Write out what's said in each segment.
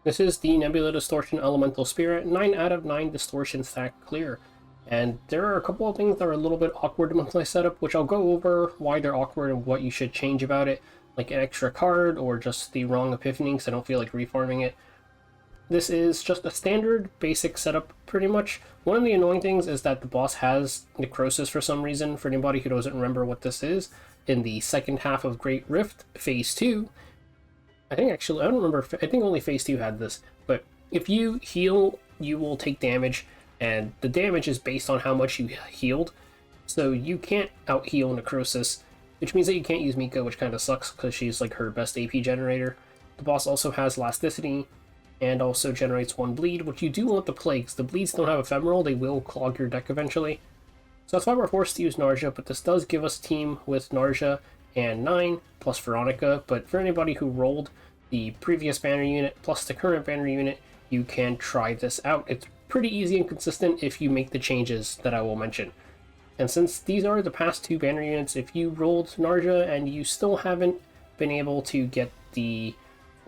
This is the Nebula Distortion Elemental Spirit, 9 out of 9 Distortion stack clear. And there are a couple of things that are a little bit awkward with my setup, which I'll go over why they're awkward and what you should change about it, like an extra card or just the wrong epiphany, because I don't feel like refarming it. This is just a standard basic setup, pretty much. One of the annoying things is that the boss has Necrosis for some reason. For anybody who doesn't remember what this is, in the second half of Great Rift, Phase 2, I think actually, I don't remember, I think only Phase 2 had this, but if you heal, you will take damage, and the damage is based on how much you healed, so you can't out-heal Necrosis, which means that you can't use Miko, which kind of sucks, because she's like her best AP generator. The boss also has Elasticity, and also generates 1 bleed, which you do want to play, because the bleeds don't have ephemeral, they will clog your deck eventually. So that's why we're forced to use Narja, but this does give us a team with Narja and 9, plus Veronica, but for anybody who rolled the previous banner unit plus the current banner unit, you can try this out. It's pretty easy and consistent if you make the changes that I will mention. And since these are the past 2 banner units, if you rolled Narja and you still haven't been able to get the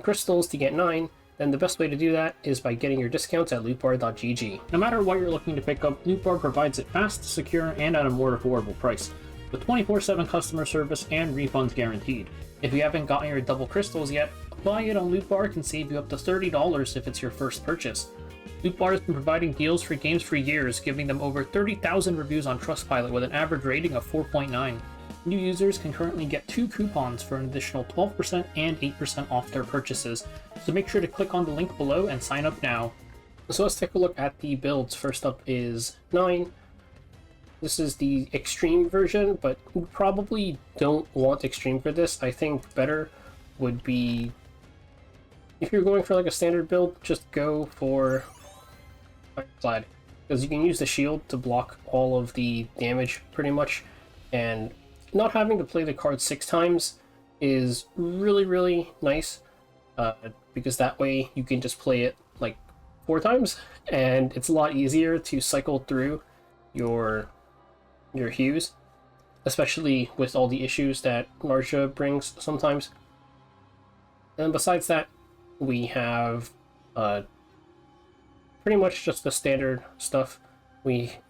crystals to get 9, then the best way to do that is by getting your discounts at lootbar.gg. No matter what you're looking to pick up, Lootbar provides it fast, secure, and at a more affordable price, with 24/7 customer service and refunds guaranteed. If you haven't gotten your double crystals yet, buying it on Lootbar can save you up to $30 if it's your first purchase. Lootbar has been providing deals for games for years, giving them over 30,000 reviews on Trustpilot with an average rating of 4.9. New users can currently get 2 coupons for an additional 12% and 8% off their purchases, so make sure to click on the link below and sign up now. So let's take a look at the builds. First up is 9. This is the extreme version, but you probably don't want extreme for this. I think better would be, if you're going for like a standard build, just go for Ironclad, because you can use the shield to block all of the damage pretty much, and not having to play the card 6 times is really nice, because that way you can just play it like 4 times, and it's a lot easier to cycle through your hues, especially with all the issues that Narja brings sometimes. And besides that, we have pretty much just the standard stuff.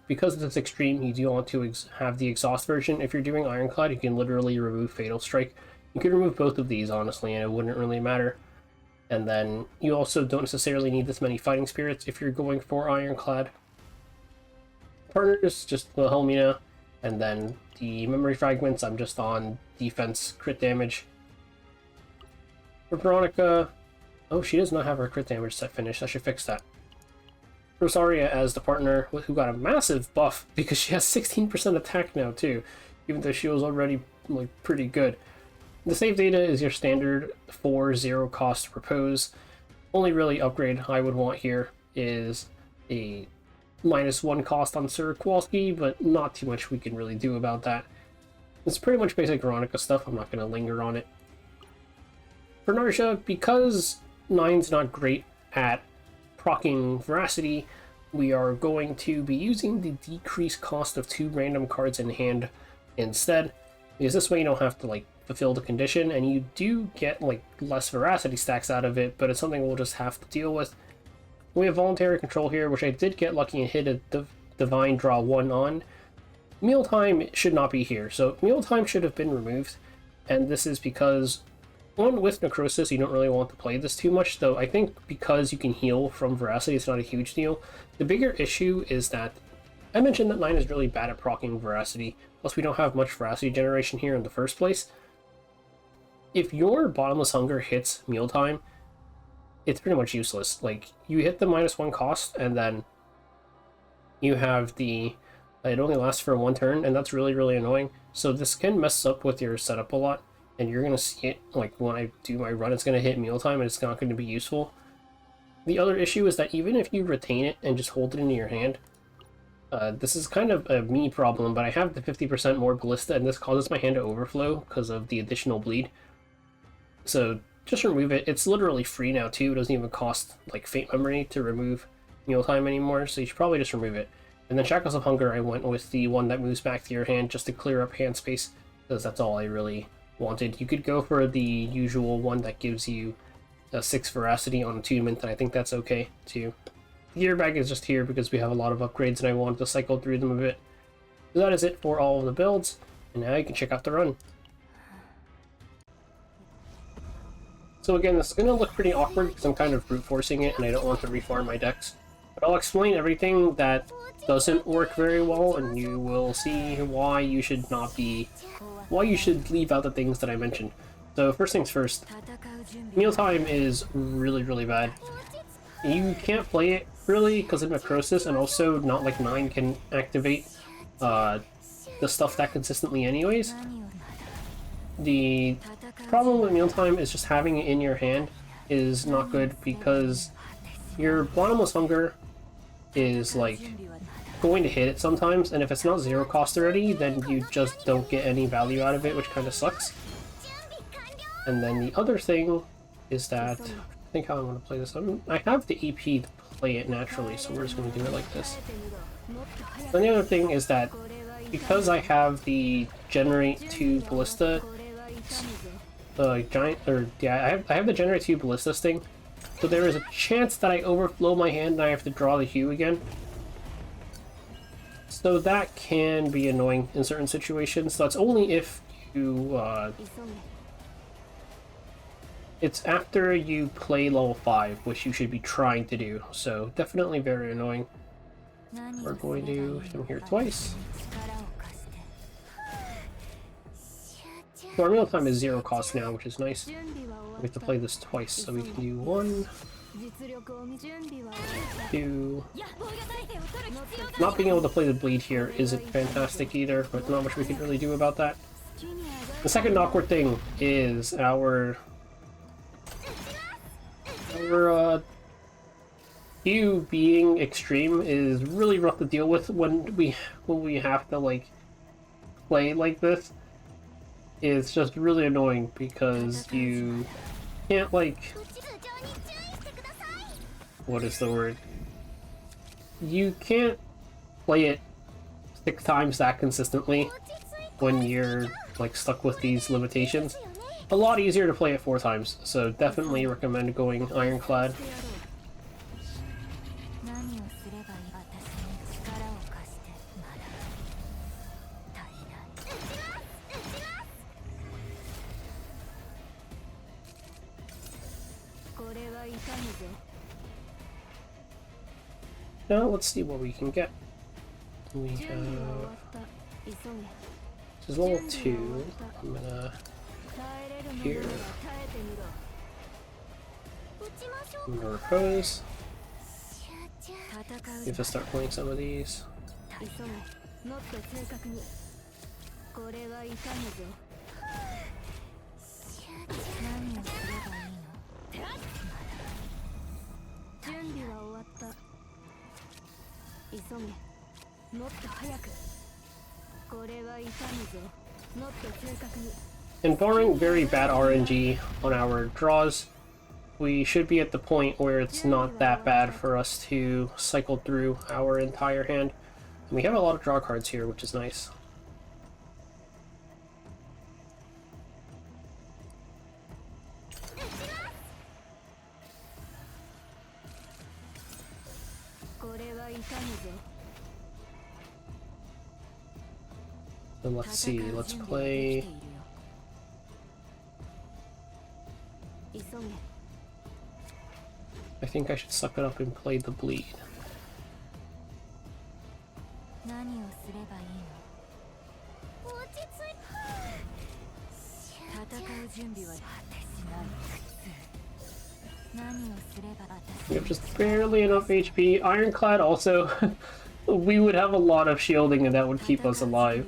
Because it's extreme, you do want to have the exhaust version. If you're doing Ironclad, you can literally remove Fatal Strike. You could remove both of these, honestly, and it wouldn't really matter. And then you also don't necessarily need this many Fighting Spirits if you're going for Ironclad. Partners, just Wilhelmina, and then the Memory Fragments, I'm just on defense crit damage. For Veronica, oh, she does not have her crit damage set finished. I should fix that. Rosaria as the partner, who got a massive buff because she has 16% attack now too, even though she was already like pretty good. The save data is your standard 4-0 cost repose. Only really upgrade I would want here is a -1 cost on Sir Kowalski, but not too much we can really do about that. It's pretty much basic Veronica stuff. I'm not going to linger on it. For Narja, because 9's not great at proccing Veracity, we are going to be using the decreased cost of 2 random cards in hand instead, because this way you don't have to like fulfill the condition, and you do get like less Veracity stacks out of it, but it's something we'll just have to deal with. We have Voluntary Control here, which I did get lucky and hit a Divine Draw 1 on. Mealtime should not be here, so Mealtime should have been removed, and this is because, one, with Necrosis, you don't really want to play this too much, though I think because you can heal from Veracity, it's not a huge deal. The bigger issue is that I mentioned that 9 is really bad at proccing Veracity, plus we don't have much Veracity generation here in the first place. If your Bottomless Hunger hits Mealtime, it's pretty much useless. Like, you hit the -1 cost, and then you have the... it only lasts for 1 turn, and that's really annoying. So this can mess up with your setup a lot, and you're going to see it, like, when I do my run, it's going to hit Mealtime, and it's not going to be useful. The other issue is that even if you retain it and just hold it in your hand, this is kind of a me problem, but I have the 50% more Ballista, and this causes my hand to overflow because of the additional bleed. So just remove it. It's literally free now too. It doesn't even cost like Fate Memory to remove Mealtime anymore, so you should probably just remove it. And then Shackles of Hunger, I went with the one that moves back to your hand just to clear up hand space, because that's all I really wanted. You could go for the usual one that gives you 6 veracity on attunement, and I think that's okay too. The gear bag is just here because we have a lot of upgrades and I wanted to cycle through them a bit. So that is it for all of the builds, and now you can check out the run. So again, this is going to look pretty awkward because I'm kind of brute forcing it and I don't want to reform my decks. But I'll explain everything that doesn't work very well, and you will see why you should leave out the things that I mentioned. So first things first, mealtime is really bad. You can't play it really because of necrosis, and also not like 9 can activate the stuff that consistently anyways. The problem with mealtime is just having it in your hand is not good because your bottomless hunger is like going to hit it sometimes, and if it's not 0 cost already, then you just don't get any value out of it, which kind of sucks. And then the other thing is that, I think how I'm going to play this, I have the EP to play it naturally, so we're just going to do it like this. And the other thing is that because I have the generate 2 ballista I have the generate 2 ballistas thing, so there is a chance that I overflow my hand and I have to draw the hue again. So that can be annoying in certain situations. So that's only if you it's after you play level 5, which you should be trying to do, so definitely very annoying. We're going to hit him here twice. So our meal time is 0 cost now, which is nice. We have to play this twice, so we can do 1, 2. Not being able to play the bleed here isn't fantastic either, but not much we can really do about that. The second awkward thing is our hue being extreme is really rough to deal with when we have to like play like this. It's just really annoying because you can't like, what is the word? You can't play it 6 times that consistently when you're like stuck with these limitations. A lot easier to play it 4 times, so definitely recommend going Ironclad. Now let's see what we can get. We have, this is level 2. I'm gonna here. I'm gonna repose. We have to start playing some of these. And barring very bad RNG on our draws, we should be at the point where it's not that bad for us to cycle through our entire hand. And we have a lot of draw cards here, which is nice. So let's see, let's play... I think I should suck it up and play the bleed. We have just barely enough HP. Ironclad also, we would have a lot of shielding and that would keep us alive.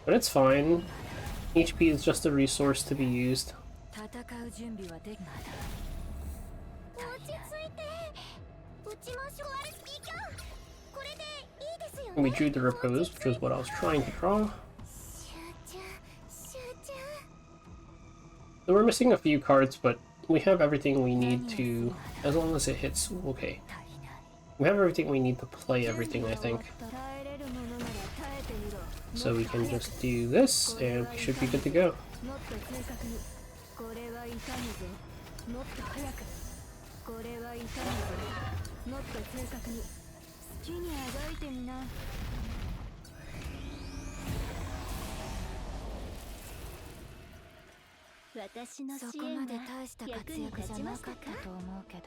But it's fine. HP is just a resource to be used. And we drew the repose, which was what I was trying to draw. So we're missing a few cards, but we have everything we need to, as long as it hits, okay. We have everything we need to play everything, I think. So we can just do this, and we should be good to go. もっと正確に。これは痛むぞ。もっと早く。これは痛むぞ。もっと正確に。好きにあがいてみな。私の支援は役に立ちましたか？そこまで大した活躍じゃなかったと思うけど。